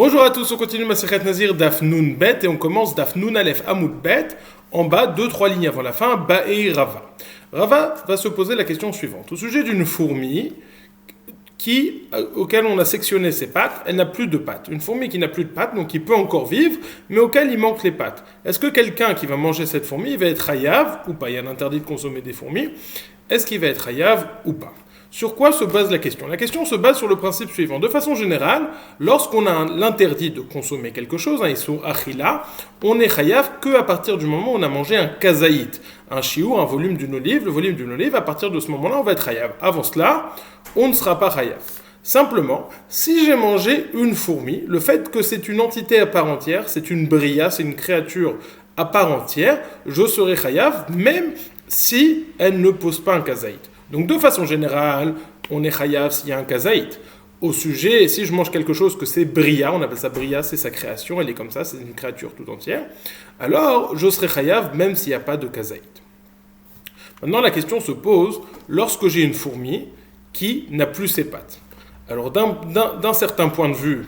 Bonjour à tous, on continue Masechet Nazir Daf Nun Bet et on commence Daf Nun Aleph Amud Bet en bas, 2-3 lignes avant la fin, Ba'ei Rava. Rava va se poser la question suivante. Au sujet d'une fourmi auquel on a sectionné ses pattes, elle n'a plus de pattes. Une fourmi qui n'a plus de pattes, donc qui peut encore vivre, mais auquel il manque les pattes. Est-ce que quelqu'un qui va manger cette fourmi, il va être hayav ou pas? Il y a l'interdit de consommer des fourmis. Est-ce qu'il va être hayav ou pas? Sur quoi se base la question? La question se base sur le principe suivant. De façon générale, lorsqu'on a l'interdit de consommer quelque chose, un issur achila, on est chayav qu'à partir du moment où on a mangé un kazaït, un chiour, un volume d'une olive. Le volume d'une olive, à partir de ce moment-là, on va être chayav. Avant cela, on ne sera pas chayav. Simplement, si j'ai mangé une fourmi, le fait que c'est une entité à part entière, c'est une bria, c'est une créature à part entière, je serai chayav, même si elle ne pose pas un kazaït. Donc de façon générale, on est chayav s'il y a un kazaït. Au sujet, si je mange quelque chose que c'est bria, on appelle ça bria, c'est sa création, elle est comme ça, c'est une créature tout entière, alors je serai chayav même s'il n'y a pas de kazaït. Maintenant la question se pose, lorsque j'ai une fourmi qui n'a plus ses pattes. Alors d'un certain point de vue,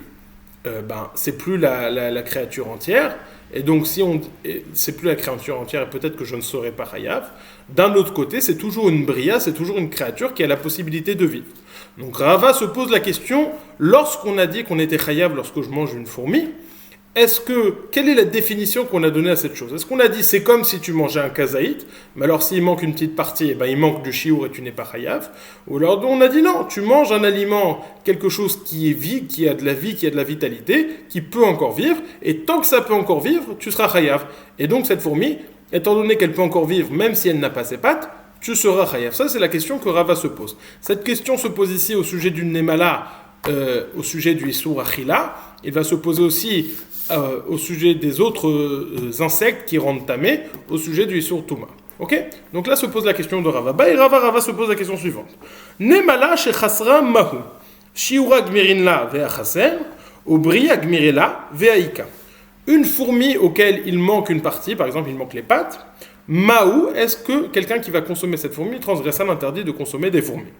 c'est plus la créature entière, et donc si c'est plus la créature entière, et peut-être que je ne serai pas chayav. D'un autre côté, c'est toujours une bria, c'est toujours une créature qui a la possibilité de vivre. Donc Rava se pose la question, lorsqu'on a dit qu'on était chayav lorsque je mange une fourmi, quelle est la définition qu'on a donnée à cette chose? Est-ce qu'on a dit c'est comme si tu mangeais un kazaït, mais alors s'il manque une petite partie, il manque du chiour et tu n'es pas chayav? Ou alors on a dit non, tu manges un aliment, quelque chose qui est vie, qui a de la vie, qui a de la vitalité, qui peut encore vivre, et tant que ça peut encore vivre, tu seras chayav. Et donc cette fourmi, étant donné qu'elle peut encore vivre, même si elle n'a pas ses pattes, tu seras chayav. Ça c'est la question que Rava se pose. Cette question se pose ici au sujet d'une nemala, au sujet du issur achila. Il va se poser aussi au sujet des autres insectes qui rendent tamé, au sujet du issur touma. Ok? Donc là se pose la question de Rava. Rava se pose la question suivante. Nemala shechasra mahu, shiura gmirin la ve'achaser, ou bria gmirela ve'aika. Une fourmi auquel il manque une partie, par exemple il manque les pattes, Maou, est-ce que quelqu'un qui va consommer cette fourmi transgressera l'interdit de consommer des fourmis?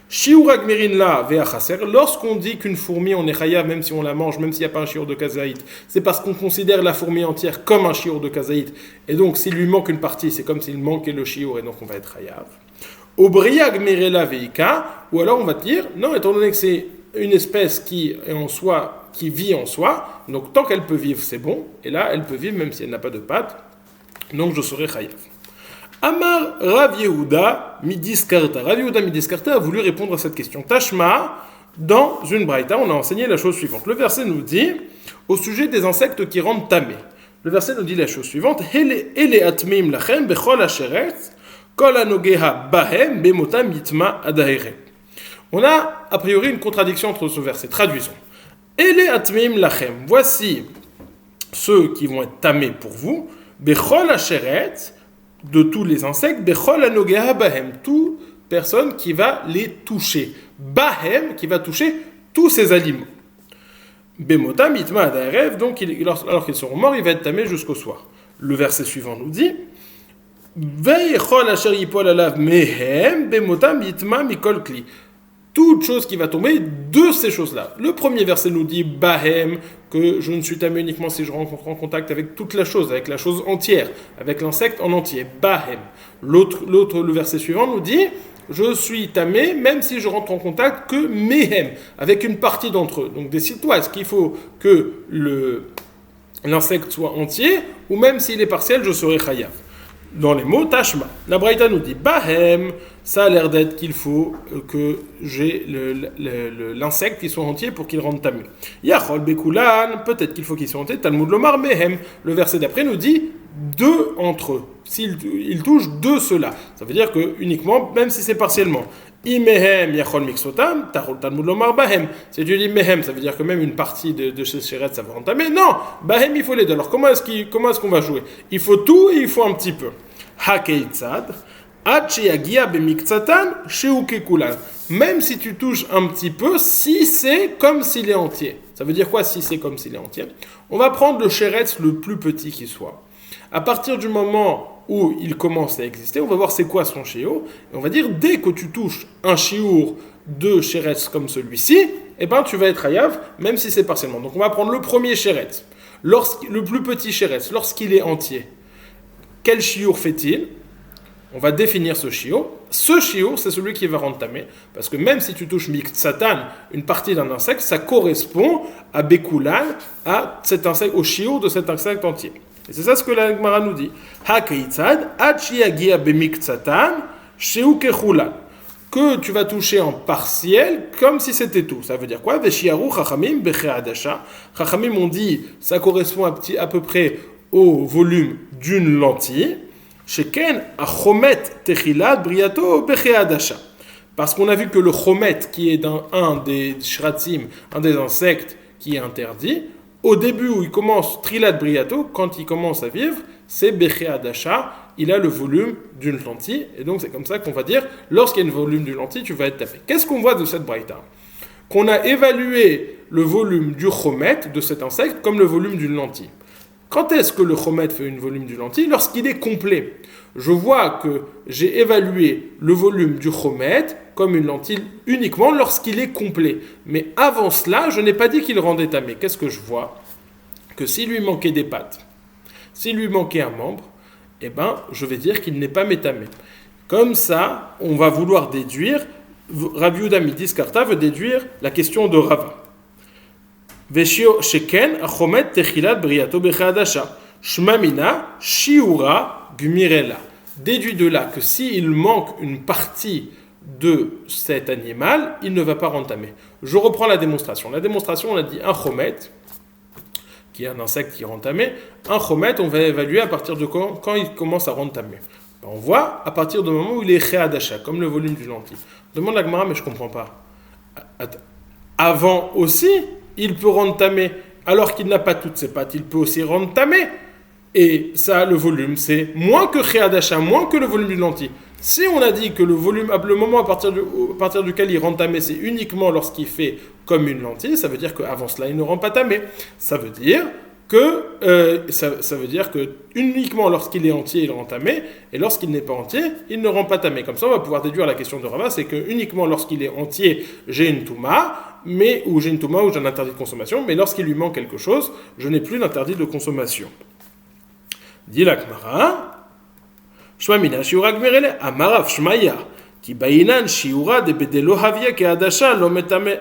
Shiura gmirin la ve'achaser, lorsqu'on dit qu'une fourmi on est chayav même si on la mange, même s'il n'y a pas un shiur de kazaït, c'est parce qu'on considère la fourmi entière comme un shiur de kazaït, et donc s'il lui manque une partie, c'est comme s'il manquait le shiur, et donc on va être chayav. Obria gmirela ve'ika, ou alors on va dire, non, étant donné que c'est une espèce qui vit en soi, donc tant qu'elle peut vivre, c'est bon, et là, elle peut vivre même si elle n'a pas de pattes, donc je serai chayav. Amar Rav Yehuda Midiskarta. Rav Yehuda Midiskarta a voulu répondre à cette question. Tashma, dans une braïta, on a enseigné la chose suivante. Le verset nous dit, au sujet des insectes qui rendent tamé, le verset nous dit la chose suivante, Ele atmim lachem bechol asheretz, kol anogeha bahem bemotam yitma adahere. On a a priori une contradiction entre ce verset. Traduisons. Ele atmim lachem. Voici ceux qui vont être tamés pour vous. Bechol asheretz, de tous les insectes. Bechol anogeha bahem. Toute personne qui va les toucher. Bahem, qui va toucher tous ces aliments. Bemotam yitma adahere. Donc, alors qu'ils seront morts, il va être tamé jusqu'au soir. Le verset suivant nous dit. Veichol asher yipol alav mehem. Bemotam yitma mikol kli. Toute chose qui va tomber de ces choses-là. Le premier verset nous dit Bahem, que je ne suis tamé uniquement si je rentre en contact avec toute la chose, avec la chose entière, avec l'insecte en entier. Bahem. Le verset suivant nous dit je suis tamé même si je rentre en contact que mehem, avec une partie d'entre eux. Donc décide-toi, est-ce qu'il faut que l'insecte soit entier ou même s'il est partiel, je serai chayav. Dans les mots tashma. La braïta nous dit Bahem, ça a l'air d'être qu'il faut que j'ai l'insecte qui soit entier pour qu'il rende tamé. Yachol bekulan, peut-être qu'il faut qu'il soit entier. Talmud lomar mehem. Le verset d'après nous dit deux entre eux. S'il touche deux ceux-là, ça veut dire que uniquement, même si c'est partiellement. Imehem yachol mixotam, talmud lomar bahem. Si tu dis mehem, ça veut dire que même une partie de ces chérettes, ça va entamer. Non, bahem, il faut les deux. Alors comment est-ce qu'on va jouer? Il faut tout et il faut un petit peu. Hakeitzad. Même si tu touches un petit peu, si c'est comme s'il est entier. Ça veut dire quoi si c'est comme s'il est entier? On va prendre le chéretz le plus petit qui soit. À partir du moment où il commence à exister, on va voir c'est quoi son chiour. Et on va dire dès que tu touches un chiour de chéretz comme celui-ci, eh ben tu vas être hayav, même si c'est partiellement. Donc on va prendre le premier sheretz, le plus petit sheretz, lorsqu'il est entier. Quel shiur fait-il? On va définir ce shiur. Ce shiur, c'est celui qui va rendre tamé, parce que même si tu touches miktsatan, une partie d'un insecte, ça correspond à bekulan, à cet insecte, au shiur de cet insecte entier. Et c'est ça ce que la Gemara nous dit. Ha-keitzad, ad-shiagia bemiktsatan, sheu kechulan. Que tu vas toucher en partiel, comme si c'était tout. Ça veut dire quoi? Veshiaru chachamim becheadasha. Chachamim ont dit, ça correspond à peu près au volume d'une lentille. Sheken achomet techilat briato becheadasha. Parce qu'on a vu que le chomet, qui est un des shratzim, un des insectes qui est interdit, au début où il commence trilat briato, quand il commence à vivre, c'est becheadasha, il a le volume d'une lentille, et donc c'est comme ça qu'on va dire, lorsqu'il y a le volume d'une lentille, tu vas être tapé. Qu'est-ce qu'on voit de cette braïta? Qu'on a évalué le volume du chomet, de cet insecte, comme le volume d'une lentille. Quand est-ce que le chomet fait une volume d'une lentille? Lorsqu'il est complet. Je vois que j'ai évalué le volume du chomet comme une lentille uniquement lorsqu'il est complet. Mais avant cela, je n'ai pas dit qu'il rendait tamé. Qu'est-ce que je vois? Que s'il lui manquait des pattes, s'il lui manquait un membre, eh ben, je vais dire qu'il n'est pas métamé. Comme ça, on va vouloir déduire, Rabbi Yehuda Midis Karta veut déduire la question de Rava. Veshio sheken achomet techilat briato bechadasha. Shmamina shiura gmirela. Déduit de là que s'il manque une partie de cet animal, il ne va pas rentamer. Je reprends la démonstration. La démonstration, on a dit un chomet, qui est un insecte qui rentamé. Un chomet, on va évaluer à partir de quand il commence à rentamer. On voit à partir du moment où il est chéadasha, comme le volume du lentille. Demande la Gemara, mais je ne comprends pas. Avant aussi, il peut rentamer, alors qu'il n'a pas toutes ses pattes, il peut aussi rentamer. Et ça, le volume, c'est moins que chéadasha, moins que le volume du lentille. Si on a dit que le volume, le moment à partir duquel il rend tamé, c'est uniquement lorsqu'il fait comme une lentille, ça veut dire qu'avant cela, il ne rend pas tamé. Ça veut dire que uniquement lorsqu'il est entier, il rend tamé, et lorsqu'il n'est pas entier, il ne rend pas tamé. Comme ça, on va pouvoir déduire la question de Rava, c'est que uniquement lorsqu'il est entier, j'ai une touma, ou j'ai un interdit de consommation, mais lorsqu'il lui manque quelque chose, je n'ai plus d'interdit de consommation. Dit la Gemara. Shmamina shiura gmirele amarav shmaya ki bainan shiura de bedelo havia ke adasha lo metame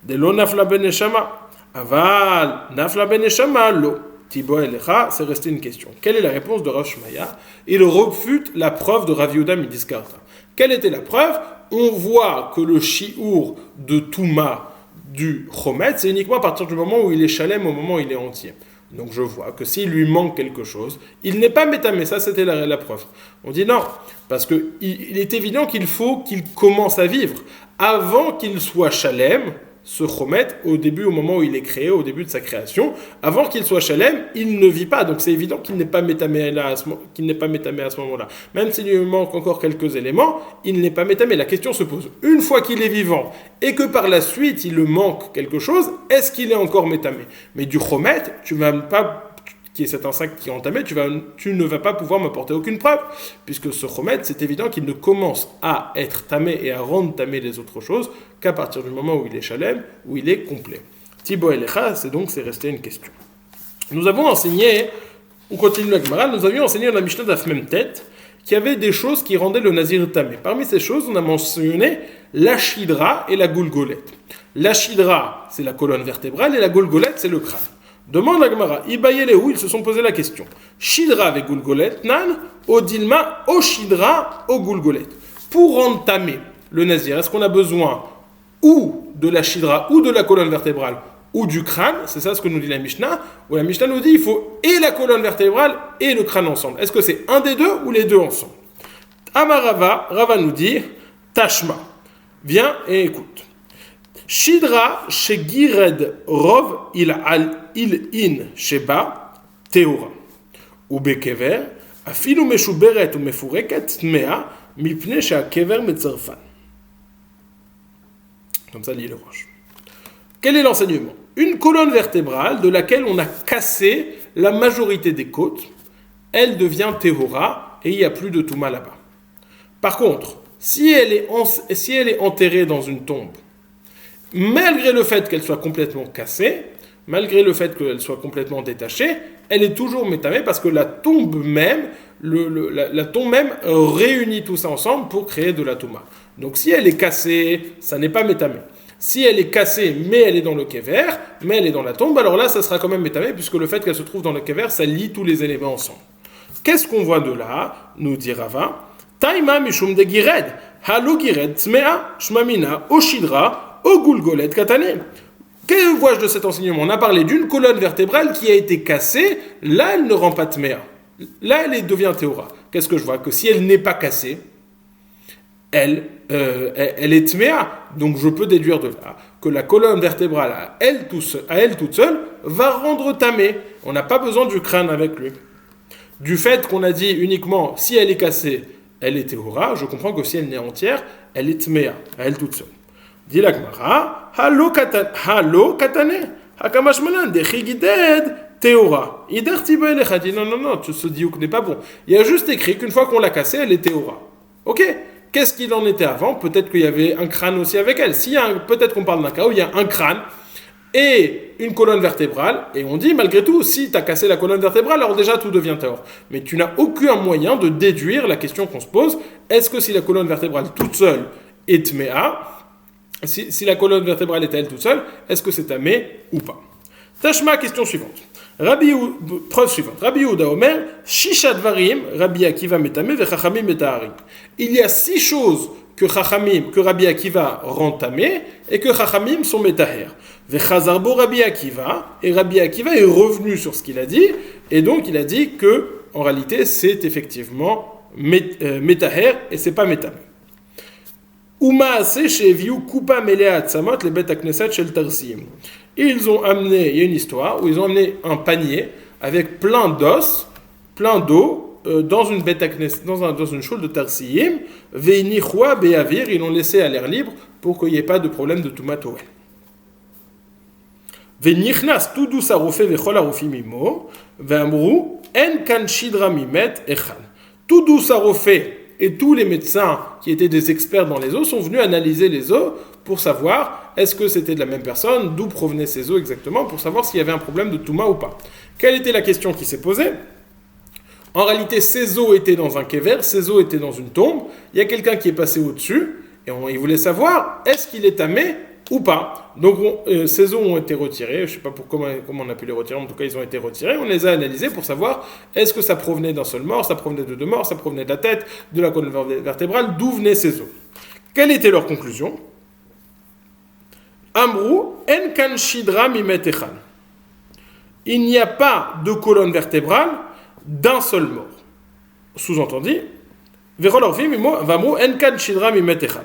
de lo nafla beneshama aval nafla beneshama lo tibo elecha. C'est resté une question. Quelle est la réponse de Rav Shmaya? Il refute la preuve de Rav Yehuda Midis Karta. Quelle était la preuve? On voit que le shiur de Touma du chomet, c'est uniquement à partir du moment où il est shalem, au moment où il est entier. Donc je vois que s'il lui manque quelque chose, il n'est pas métamé. Ça, c'était la preuve. On dit non, parce qu'il est évident qu'il faut qu'il commence à vivre. Avant qu'il soit shalem, ce chomet, au moment où il est créé, au début de sa création, avant qu'il soit shalem, il ne vit pas. Donc c'est évident qu'il n'est pas métamé à ce moment-là. Même s'il lui manque encore quelques éléments, il n'est pas métamé. La question se pose, une fois qu'il est vivant, et que par la suite, il le manque quelque chose, est-ce qu'il est encore métamé? Mais du chomet, tu ne vas pas, qui est cet insecte qui est entamé, tu ne vas pas pouvoir m'apporter aucune preuve, puisque ce chomet, c'est évident qu'il ne commence à être tamé et à rendre tamé les autres choses qu'à partir du moment où il est shalem, où il est complet. Tibo elecha, c'est resté une question. Nous avons enseigné, on continue la Gemara, nous avions enseigné dans la Mishnah d'Af Memtet qu'il y avait des choses qui rendaient le nazir tamé. Parmi ces choses, on a mentionné la shidra et la goulgolette. La shidra, c'est la colonne vertébrale, et la goulgolette, c'est le crâne. Demande à Gemara, Ibayelehu, ils se sont posé la question. Shidra avec Gulgolet, nan, Odilma, O Shidra, O Gulgolet. Pour rendre tamé le nazir, est-ce qu'on a besoin ou de la Shidra, ou de la colonne vertébrale, ou du crâne? C'est ça ce que nous dit la Mishnah. Où la Mishnah nous dit il faut et la colonne vertébrale et le crâne ensemble. Est-ce que c'est un des deux ou les deux ensemble? Amarava, Rava nous dit Tashma. Viens et écoute. Shidra shegired rov il in sheba teora ubekever afilu meshuberet ou mefureket tmea mipne shehakever metzarfan. Comme ça lit le roche. Quel est l'enseignement? Une colonne vertébrale de laquelle on a cassé la majorité des côtes, elle devient teora et il n'y a plus de touma là-bas. Par contre, si elle est enterrée dans une tombe, malgré le fait qu'elle soit complètement cassée, malgré le fait qu'elle soit complètement détachée, elle est toujours métamée parce que la tombe même, la tombe même réunit tout ça ensemble pour créer de la touma. Donc si elle est cassée, ça n'est pas métamé. Si elle est cassée, mais elle est dans le kever, mais elle est dans la tombe, alors là, ça sera quand même métamé, puisque le fait qu'elle se trouve dans le kever, ça lie tous les éléments ensemble. Qu'est-ce qu'on voit de là, nous dit Rava? Taima mishum de gired, halo gired tmea, shmamina, oshidra, ogulgolet katane. Que vois-je de cet enseignement? On a parlé d'une colonne vertébrale qui a été cassée, là, elle ne rend pas tmea. Là, elle devient théora. Qu'est-ce que je vois? Que si elle n'est pas cassée, elle est tméa, donc je peux déduire de là que la colonne vertébrale à elle toute seule va rendre tamé. On n'a pas besoin du crâne avec lui. Du fait qu'on a dit uniquement si elle est cassée, elle est théora, je comprends que si elle n'est entière, elle est tméa, à elle toute seule. Dit la Gemara, halo katane, hakamashmanan de chigided théora. Ider tiba elecha dit non, ce diouk n'est pas bon. Il y a juste écrit qu'une fois qu'on l'a cassée, elle est théora. Ok? Qu'est-ce qu'il en était avant? Peut-être qu'il y avait un crâne aussi avec elle. Peut-être qu'on parle d'un cas où il y a un crâne et une colonne vertébrale, et on dit malgré tout, si tu as cassé la colonne vertébrale, alors déjà tout devient théor. Mais tu n'as aucun moyen de déduire la question qu'on se pose. Est-ce que si la colonne vertébrale toute seule est tméa, si la colonne vertébrale est à elle toute seule, est-ce que c'est tamé ou pas? Tashma, question suivante. Preuve suivante. Rabbi Yehuda Omer, Shisha Dvarim, Rabbi Akiva Metame, Vechachamim Metahari. Il y a 6 choses que Rabbi Akiva rend tamé et que Chachamim sont Metaher. Vechazarbo Rabbi Akiva, et Rabbi Akiva est revenu sur ce qu'il a dit, et donc il a dit que, en réalité, c'est effectivement Metaher et c'est pas Metame. Ils ont amené, il y a une histoire où ils ont amené un panier avec plein d'os, plein d'eau, dans une dans une choule de Tarsiyim, veinichua beavir, ils l'ont laissé à l'air libre pour qu'il n'y ait pas de problème de toumatoel. Veinichnas tudu sarofe vechol arofi mimo, ve'amru en kan shidra mimet echan. Tudu sarofe et tous les médecins qui étaient des experts dans les os sont venus analyser les os pour savoir est-ce que c'était de la même personne, d'où provenaient ces os exactement, pour savoir s'il y avait un problème de touma ou pas. Quelle était la question qui s'est posée? En réalité, ces os étaient dans un kever, ces os étaient dans une tombe, il y a quelqu'un qui est passé au-dessus, et il voulait savoir est-ce qu'il est tamé ou pas. Donc ces os ont été retirés, je ne sais pas comment on a pu les retirer, en tout cas ils ont été retirés, on les a analysés pour savoir est-ce que ça provenait d'un seul mort, ça provenait de 2 morts, ça provenait de la tête, de la colonne vertébrale, d'où venaient ces os. Quelle était leur conclusion? Amrou en kan shidra mimet echan. Il n'y a pas de colonne vertébrale d'un seul mort. Sous-entendu, verol orvim vamrou en kan shidra mimet echan.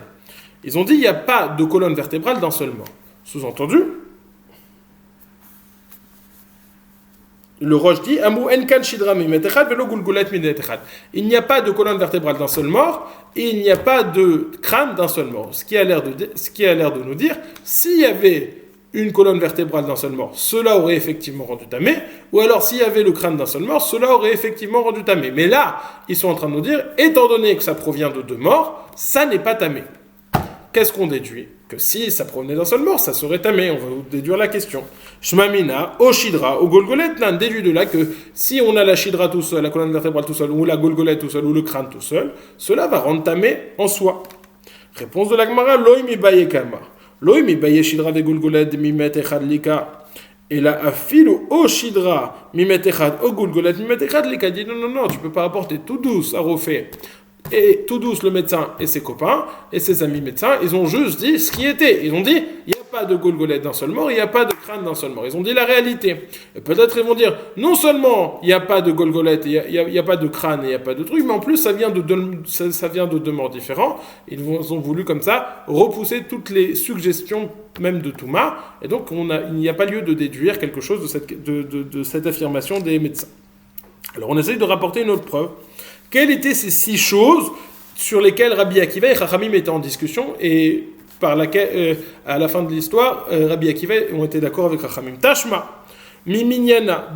Ils ont dit il n'y a pas de colonne vertébrale d'un seul mort. Sous-entendu, le Roche dit il n'y a pas de colonne vertébrale d'un seul mort et il n'y a pas de crâne d'un seul mort. Ce qui a l'air de nous dire s'il y avait une colonne vertébrale d'un seul mort, cela aurait effectivement rendu tamé, ou alors s'il y avait le crâne d'un seul mort, cela aurait effectivement rendu tamé. Mais là, ils sont en train de nous dire étant donné que ça provient de 2 morts, ça n'est pas tamé. Qu'est-ce qu'on déduit? Que si ça provenait d'un seul mort, ça serait tamé. On va vous déduire la question. Shmamina, au shidra, au golgolet, nan, déduit de là que si on a la shidra tout seul, la colonne vertébrale tout seul, ou la golgolet tout seul, ou le crâne tout seul, cela va rendre tamé en soi. Réponse de la Gemara, loï mi baye kama. Loï mi baye shidra ve golgolet mimet echad lika. Et là, afilu au shidra mimet echad, au golgolet mimet echad lika. Dit non, tu peux pas apporter tout douce à refait. Et tout douce, le médecin et ses copains et ses amis médecins, ils ont juste dit ce qui était. Ils ont dit, il n'y a pas de golgolette d'un seul mort, il n'y a pas de crâne d'un seul mort. Ils ont dit la réalité. Et peut-être ils vont dire, non seulement il n'y a pas de golgolette, il n'y a pas de crâne et il n'y a pas de truc, mais en plus ça vient de 2 morts différents. Ils ont voulu comme ça repousser toutes les suggestions même de Touma. Et donc il n'y a pas lieu de déduire quelque chose de cette affirmation des médecins. Alors on essaye de rapporter une autre preuve. Quelles étaient ces 6 choses sur lesquelles Rabbi Akiva et Chachamim étaient en discussion et par laquelle, à la fin de l'histoire, Rabbi Akiva ont été d'accord avec Chachamim? Tashma, Miminyana,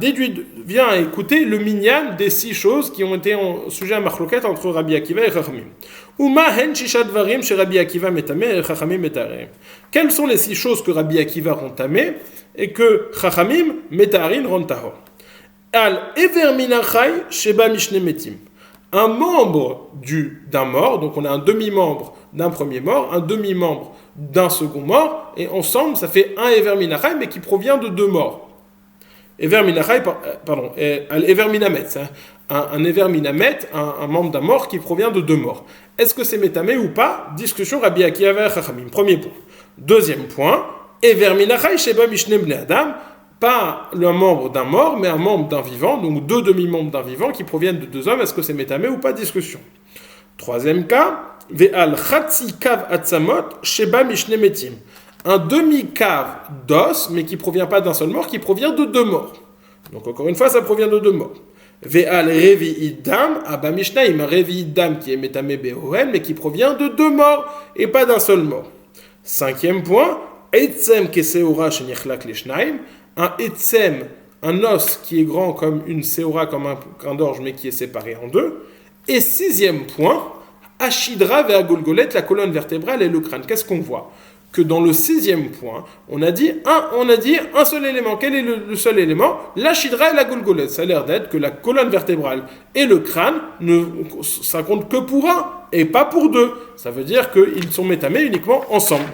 viens écouter le minyan des 6 choses qui ont été sujet à marloquette entre Rabbi Akiva et Chachamim. Uma hen shisha dvarim chez Rabbi Akiva metame et Chachamim metarem. Quelles sont les 6 choses que Rabbi Akiva rend tamé et que Chachamim metarin rend tahor? Al ever minachai sheba mishne metim. Un membre d'un mort, donc on a un demi-membre d'un premier mort, un demi-membre d'un second mort, et ensemble ça fait un ever minachai mais qui provient de 2 morts. Ever minachai, pardon, Ever minamet, un Ever minamet, un membre d'un mort qui provient de 2 morts. Est-ce que c'est métamé ou pas? Discussion Rabbi Akiva et Chachamim. Premier point. Deuxième point, Ever minachai sheba mishne bnei adam, pas le membre d'un mort, mais un membre d'un vivant, donc 2 demi-membres d'un vivant qui proviennent de 2 hommes. Est-ce que c'est métamé ou pas? Discussion. Troisième cas, Ve'al chatzi kav atzamot sheba mishne metim. Un demi-cave d'os, mais qui ne provient pas d'un seul mort, qui provient de 2 morts. Donc encore une fois, ça provient de 2 morts. Ve'al revi'id dam abba mishnaim, un revi'id dam qui est métamé be'ohen, mais qui provient de 2 morts, et pas d'un seul mort. Cinquième point, etzem keseora shenichlak leshnaim, un etzem, un os qui est grand comme une seora, comme un grain d'orge, mais qui est séparé en 2. Et sixième point, ashidra ve'a golgolet, la colonne vertébrale et le crâne. Qu'est-ce qu'on voit? Que dans le 6e point, on a dit un seul élément. Quel est le seul élément? La shidra et la golgolette. Ça a l'air d'être que la colonne vertébrale et le crâne, ça compte que pour un et pas pour 2. Ça veut dire qu'ils sont métamés uniquement ensemble.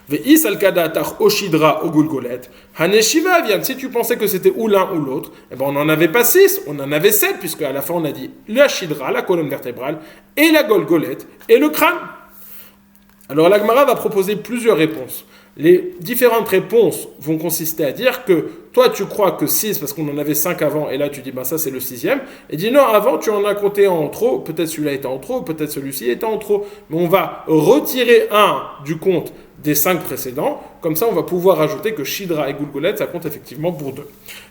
Ve'is al-kadatar oshidra o golgolette. Haneshiva vient. Si tu pensais que c'était ou l'un ou l'autre, eh ben on n'en avait pas 6, on en avait 7, puisque à la fin on a dit la shidra, la colonne vertébrale, et la golgolette, et le crâne. Alors la Gemara va proposer plusieurs réponses. Les différentes réponses vont consister à dire que toi tu crois que 6 parce qu'on en avait 5 avant et là tu dis ça c'est le 6e, et dis non, avant tu en as compté en trop, peut-être celui-là était en trop, peut-être celui-ci était en trop, mais on va retirer un du compte des 5 précédents, comme ça on va pouvoir ajouter que Shidra et Gulgolet ça compte effectivement pour 2.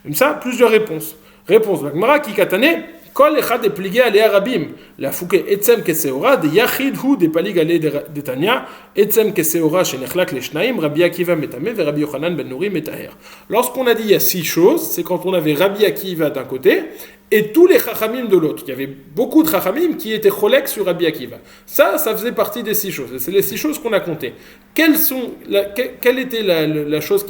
Comme ça, plusieurs réponses. Réponse de la Gemara qui katane Kol echad epligé alei arabim. La fouke etzem keseora de yachid hu de palig alei de Tanya etzem keseora shenechlak leshnaim Rabbi Akiva metame ve Rabbi Yochanan ben Nuri metaher. Lorsqu'on a dit il y a 6 choses, c'est quand on avait Rabbi Akiva d'un côté et tous les chachamim de l'autre. Il y avait beaucoup de chachamim qui étaient cholek sur Rabbi Akiva. Ça faisait partie des 6 choses. Et c'est les 6 choses qu'on a comptées. Quelle était la chose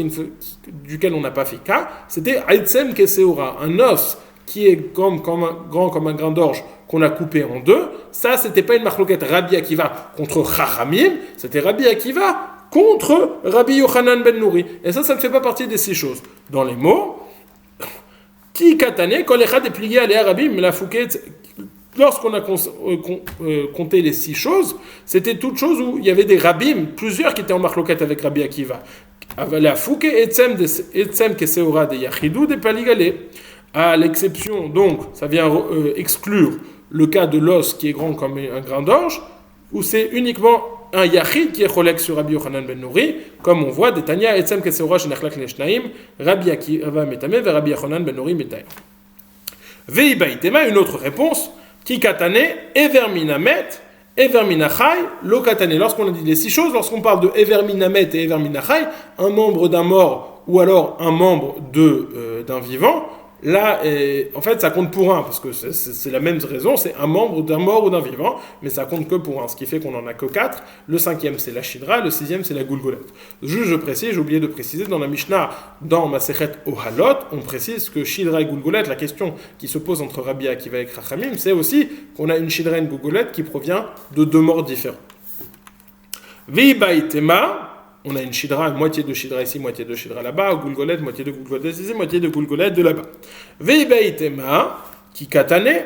duquel on n'a pas fait cas? C'était etzem keseora, un os qui est grand comme un grain d'orge qu'on a coupé en 2, ça c'était pas une marloquette Rabbi Akiva contre Chachamim, c'était Rabbi Akiva contre Rabbi Yochanan ben Nuri. Et ça ne fait pas partie des 6 choses. Dans les mots, qui katane kol echad epligé alei arabim la fouquet. Lorsqu'on a compté les 6 choses, c'était toutes choses où il y avait des rabbim, plusieurs qui étaient en marloquette avec Rabbi Akiva. La fouquet etzem keseora de yachidou de paligale. À l'exception, donc, ça vient exclure le cas de l'os qui est grand comme un grain d'orge, où c'est uniquement un yachid qui est cholek sur Rabbi Yochanan ben Nuri, comme on voit, de Tanya, etzem keseora shenechlak leshnaim, Rabbi Akiva metame, ve Rabbi Yochanan ben Nuri metaim. Veibaitema, une autre réponse, qui katane, everminamet, everminachai, lo katane. Lorsqu'on a dit les 6 choses, lorsqu'on parle de everminamet et everminachai, un membre d'un mort ou alors un membre d'un vivant, là, en fait, ça compte pour un, parce que c'est la même raison, c'est un membre d'un mort ou d'un vivant, mais ça compte que pour un, ce qui fait qu'on n'en a que 4. Le 5e, c'est la Shidra, le 6e, c'est la Gulgolet. Juste, je précise, j'ai oublié de préciser, dans la Mishnah, dans Masechet Ohalot, on précise que Shidra et Gulgolet, la question qui se pose entre Rabbi Akiva et Chachamim, c'est aussi qu'on a une Shidra et une Gulgolet qui provient de 2 morts différents. Vibaitema, on a une shidra, moitié de shidra ici, moitié de shidra là-bas, Gulgolet, moitié de Gulgolet ici, moitié de Gulgolet de là-bas. Veibaitema, qui katane,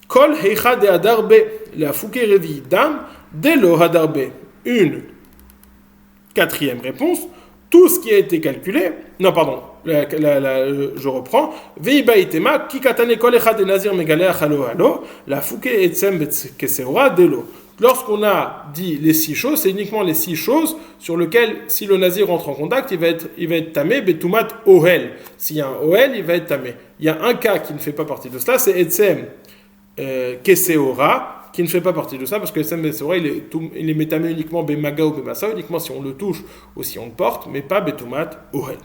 kol heicha de adarbe, la fouke revi dam, de lo hadarbe. Une 4e réponse, tout ce qui a été calculé, non pardon, je reprends, Veibaitema, qui katane kol heicha de nazir megalea halo halo, la fouke etzem keseora de lo. Lorsqu'on a dit les 6 choses, c'est uniquement les 6 choses sur lesquelles, si le nazir rentre en contact, il va être tamé, betumat ohel. S'il y a un ohel, il va être tamé. Il y a un cas qui ne fait pas partie de cela, c'est etzem keseora, qui ne fait pas partie de ça, parce que etzem keseora, il est métamé uniquement bemaga ou bemassa, uniquement si on le touche ou si on le porte, mais pas betumat ohel.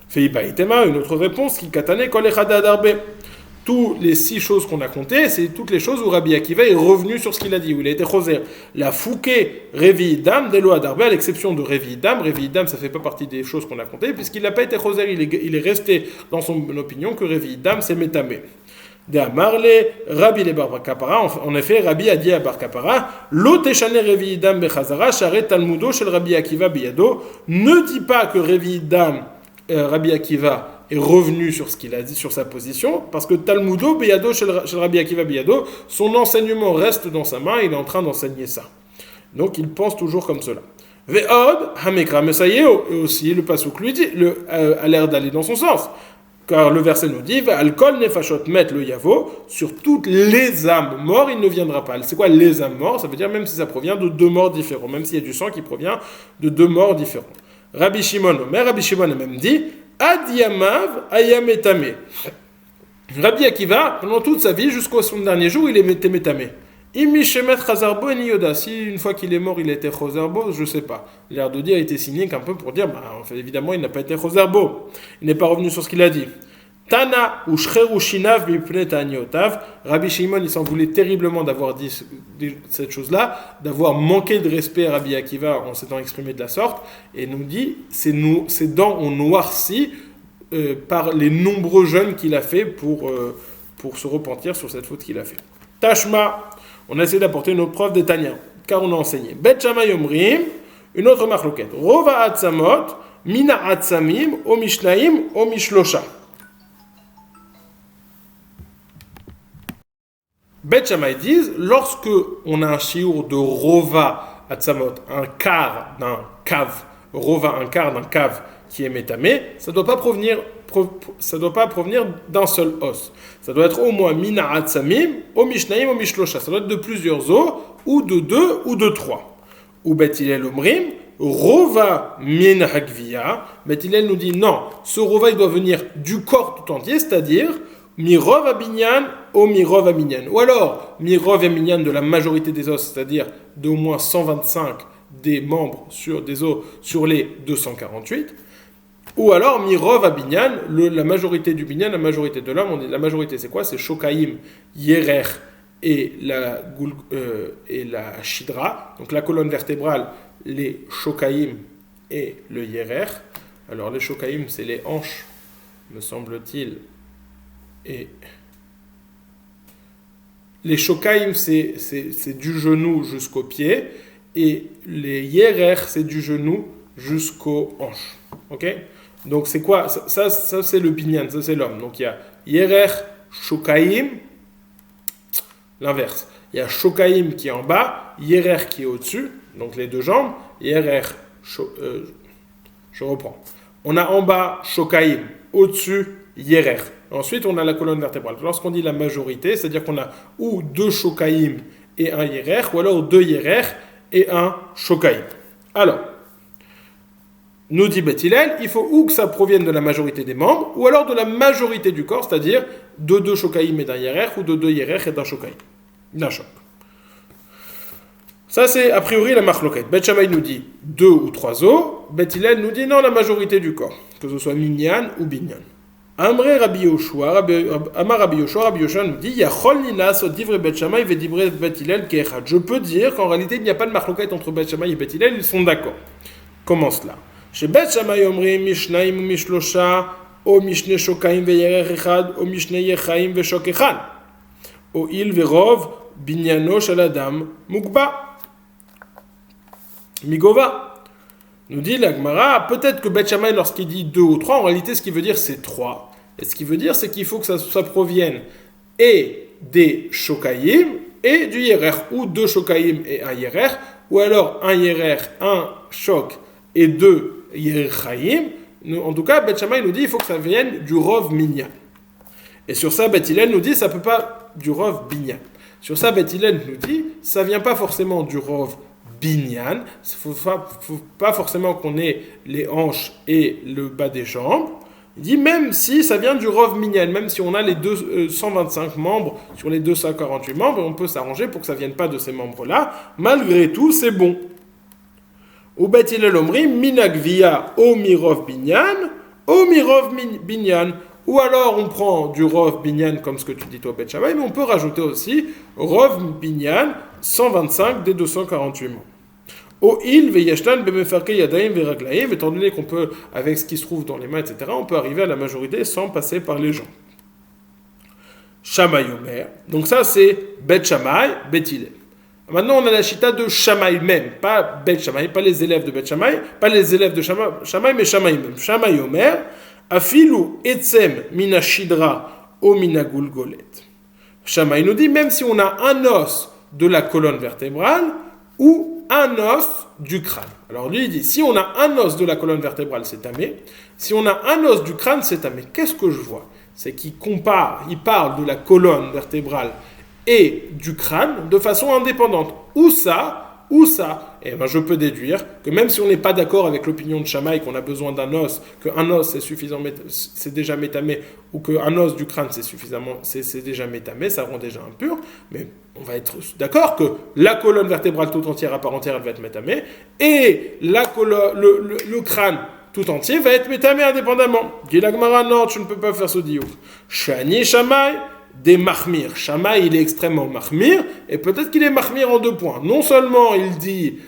Feiba itema, une autre réponse, qui katane kol echad adarbe. Tous les 6 choses qu'on a comptées, c'est toutes les choses où Rabbi Akiva est revenu sur ce qu'il a dit, où il a été choser. La fouké Revi Dam, Delo Adarbe, à l'exception de Revi Dam. Revi Dam, ça ne fait pas partie des choses qu'on a comptées, puisqu'il n'a pas été choser, il est resté dans son opinion que Revi Dam, c'est Métamé. De Amarle, Rabbi le Bar Kapara, en effet, Rabbi a dit à Bar Kapara, Lo Teshane Revi Dam Bechazara, Sharet Talmudo Shel Rabbi Akiva Biyado, ne dis pas que Revi Dam, Rabbi Akiva, est revenu sur ce qu'il a dit, sur sa position, parce que Talmudo, Beyado, chez Rabbi Akiva Beyado, son enseignement reste dans sa main, il est en train d'enseigner ça. Donc il pense toujours comme cela. Ve'od, Hamekra Mesayeo, et aussi le pasuk lui dit, a l'air d'aller dans son sens. Car le verset nous dit, Alkol nefashot met le yavo, sur toutes les âmes mortes, il ne viendra pas. C'est quoi les âmes mortes? Ça veut dire même si ça provient de 2 morts différents, même s'il y a du sang qui provient de 2 morts différents. Rabbi Shimon a même dit, Adiyamav ayametame. Rabbi Akiva, pendant toute sa vie, jusqu'au son dernier jour, il était métamé. Imishemet chazarbo en yoda. Si une fois qu'il est mort, il était chazarbo, je ne sais pas. L'air de dire a été signé un peu pour dire, évidemment, il n'a pas été chazarbo. Il n'est pas revenu sur ce qu'il a dit. Tana ou shcheru shinav mipne ta'aniotav. Rabbi Shimon, il s'en voulait terriblement d'avoir dit cette chose-là, d'avoir manqué de respect à Rabbi Akiva en s'étant exprimé de la sorte, et nous dit, ses dents ont noirci par les nombreux jeûnes qu'il a fait pour se repentir sur cette faute qu'il a fait. Tashma, on a essayé d'apporter nos preuves des Tanya, car on a enseigné. Bet Shammai Omrim, une autre marloquette. Rova Atzamot, Mina Atzamim, O Mishnaim, O Mishlosha. Bet Shammai disent, lorsque on a un chiour de Rova Atzamot, un quart d'un cave, Rova, un quart d'un cave qui est métamé, ça ne doit pas provenir d'un seul os. Ça doit être au moins Mina Atzamim, O Mishnaim, O Mishlosha. Ça doit être de plusieurs os, ou de 2, ou de 3. Ou Bet Hillel Omrim, Rova Min Hagvia. Bet Hillel nous dit, non, ce Rova il doit venir du corps tout entier, c'est-à-dire Mirov Abinyan, O Mirov Aminyan. Ou alors, Mirov Aminyan de la majorité des os, c'est-à-dire d'au moins 125 des membres des os sur les 248. Ou alors, Mirov Abinyan, la majorité du Binyan, la majorité de l'homme. La majorité, c'est quoi? C'est Shokaim, Yerer et la Shidra. Donc la colonne vertébrale, les Shokaim et le Yerer. Alors les Shokaim, c'est les hanches, me semble-t-il. Et les shokaim, c'est du genou jusqu'au pied, et les yerer, c'est du genou jusqu'aux hanches. Ok? Donc c'est quoi? Ça c'est le binyan, ça c'est l'homme. Donc il y a yerer, shokaim, l'inverse. Il y a shokaim qui est en bas, yerer qui est au-dessus, donc les 2 jambes, yerer, je reprends. On a en bas shokaim, au-dessus yerer. Ensuite, on a la colonne vertébrale. Lorsqu'on dit la majorité, c'est-à-dire qu'on a ou 2 shokaim et un yerer, ou alors 2 yerer et un shokaim. Alors, nous dit Bet Hillel, il faut ou que ça provienne de la majorité des membres, ou alors de la majorité du corps, c'est-à-dire de 2 shokaim et d'un yerer, ou de 2 yerer et d'un shokaim. D'un shok. Ça, c'est a priori la marloquette. Bet Shammai nous dit 2 ou 3 os. Bet Hillel nous dit non, la majorité du corps, que ce soit minyan ou binyan. Amré Rabbi Yoshua, Amar Rabbi Yoshua nous dit Yachol Ninas Divre Bet Shammai ve Divre Bet Hillel Keechad. Je peux dire qu'en réalité il n'y a pas de marloquette entre Bet Shammai et Bet Hillel, ils sont d'accord. Comment cela? Chez Bet Shammai Omrim Mishnaim ou Mishlosha, O Mishne Shokaim ve Yerech Echad, O Mishne Yechaim ve Shok Echad, O Il Verov Binyano Shel Adam Mukba Migova. Nous dit la Gemara, peut-être que Bet Shammai, lorsqu'il dit 2 ou 3, en réalité, ce qu'il veut dire, c'est 3. Et ce qu'il veut dire, c'est qu'il faut que ça provienne et des shokaïm et du yerer, ou 2 shokaïm et un yerer, ou alors un yerer, un shok et 2 yerechaïm. En tout cas, Bet Shammai nous dit, il faut que ça vienne du rov minyan. Et sur ça, Bet Hillel nous dit, ça ne peut pas du rov binyan. Sur ça, Bet Hillel nous dit, ça ne vient pas forcément du rov binyan, il ne faut pas forcément qu'on ait les hanches et le bas des jambes. Il dit même si ça vient du rov minyan, même si on a les 125 membres sur les 248 membres, on peut s'arranger pour que ça ne vienne pas de ces membres-là. Malgré tout, c'est bon. Ou Bet Hillel Omri, minagvia o mirov binyan, Omirov binyan, ou alors on prend du rov binyan comme ce que tu dis toi Bet Shammai, mais on peut rajouter aussi rov binyan 125 des 248 mots. Au il veyeshtan bemefarke yadayim veraglaim, étant donné qu'on peut, avec ce qui se trouve dans les mains, etc., on peut arriver à la majorité sans passer par les gens. Shammai Omer, donc ça c'est Bet Shammai, Bet Hillel. Maintenant on a la chita de Shammai même, pas Bet Shammai, pas les élèves de Bet Shammai, pas les élèves de Shammai, mais Shammai même. Shammai Omer, afilu etzem mina shidra o mina gulgolet. Shammai nous dit, même si on a un os de la colonne vertébrale ou un os du crâne. Alors lui il dit, si on a un os de la colonne vertébrale, c'est tamé. Si on a un os du crâne, c'est tamé. Qu'est-ce que je vois? C'est qu'il compare, il parle de la colonne vertébrale et du crâne de façon indépendante. Ou ça. Et ben je peux déduire que même si on n'est pas d'accord avec l'opinion de Shammai, qu'on a besoin d'un os, qu'un os c'est suffisant, c'est déjà métamé, ou qu'un os du crâne c'est déjà métamé, ça rend déjà impur, mais on va être d'accord que la colonne vertébrale tout entière à part entière elle va être métamé, et le crâne tout entier va être métamé indépendamment. Dit la Gemara, non, tu ne peux pas faire ce diouk. Shani Shammai des mahmir. Shammai, il est extrêmement mahmir, et peut-être qu'il est mahmir en 2 points. Non seulement il dit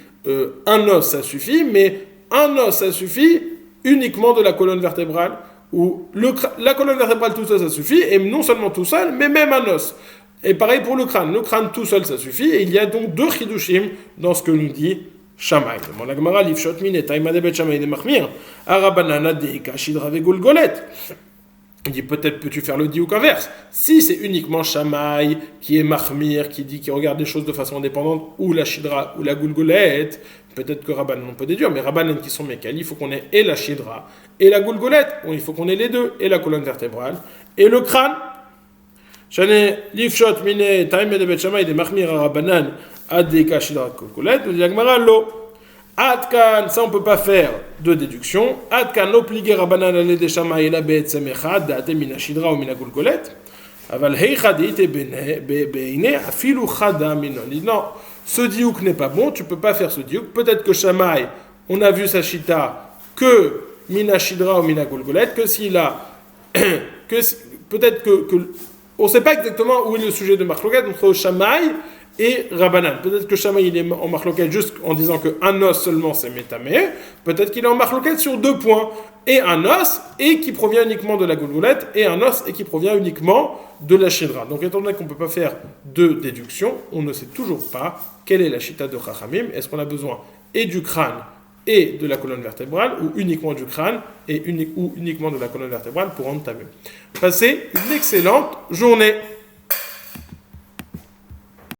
un os ça suffit, mais un os ça suffit uniquement de la colonne vertébrale, ou la colonne vertébrale tout seul ça suffit, et non seulement tout seul, mais même un os. Et pareil pour le crâne tout seul ça suffit, et il y a donc 2 chidushim dans ce que nous dit Shammai. La Gemara livshot mine taïma de Bet Shammai de mahmir, arabanana de kashidra vegulgolet. Il dit peut-être peux-tu faire le diouk inverse. Si c'est uniquement Shammai qui est mahmir, qui regarde les choses de façon indépendante, ou la shidra ou la gulgolette, peut-être que Rabbanan on peut déduire, mais Rabbanan qui sont mécaniques, il faut qu'on ait et la shidra et la gulgolette. Bon, il faut qu'on ait les deux, et la colonne vertébrale et le crâne. Shane lifshot mine taime de Bet Shammai de mahmir Rabbanan adeka shidra gulgolette, ou diagmara lo. Adkan, ça on peut pas faire de déduction. Adkan obligé Rabbanan à l'aider Shammai et la bête semechad date mina shidra ou mina gulgolet. Aval heichadit et beine afilu chada minon. Non, ce diouk n'est pas bon. Tu peux pas faire ce diouk. Peut-être que Shammai, on a vu sa chita que mina shidra ou mina gulgolet, que s'il a, peut-être que on sait pas exactement où est le sujet de marloquet entre Shammai et Rabbanan. Peut-être que Shammai il est en marloquette juste en disant qu'un os seulement c'est métamé. Peut-être qu'il est en marloquette sur 2 points. Et un os et qui provient uniquement de la gulgolette, et un os et qui provient uniquement de la shidra. Donc étant donné qu'on ne peut pas faire de déduction, on ne sait toujours pas quelle est la chita de Chachamim. Est-ce qu'on a besoin et du crâne et de la colonne vertébrale, ou uniquement du crâne ou uniquement de la colonne vertébrale pour rendre tamé. Passez une excellente journée.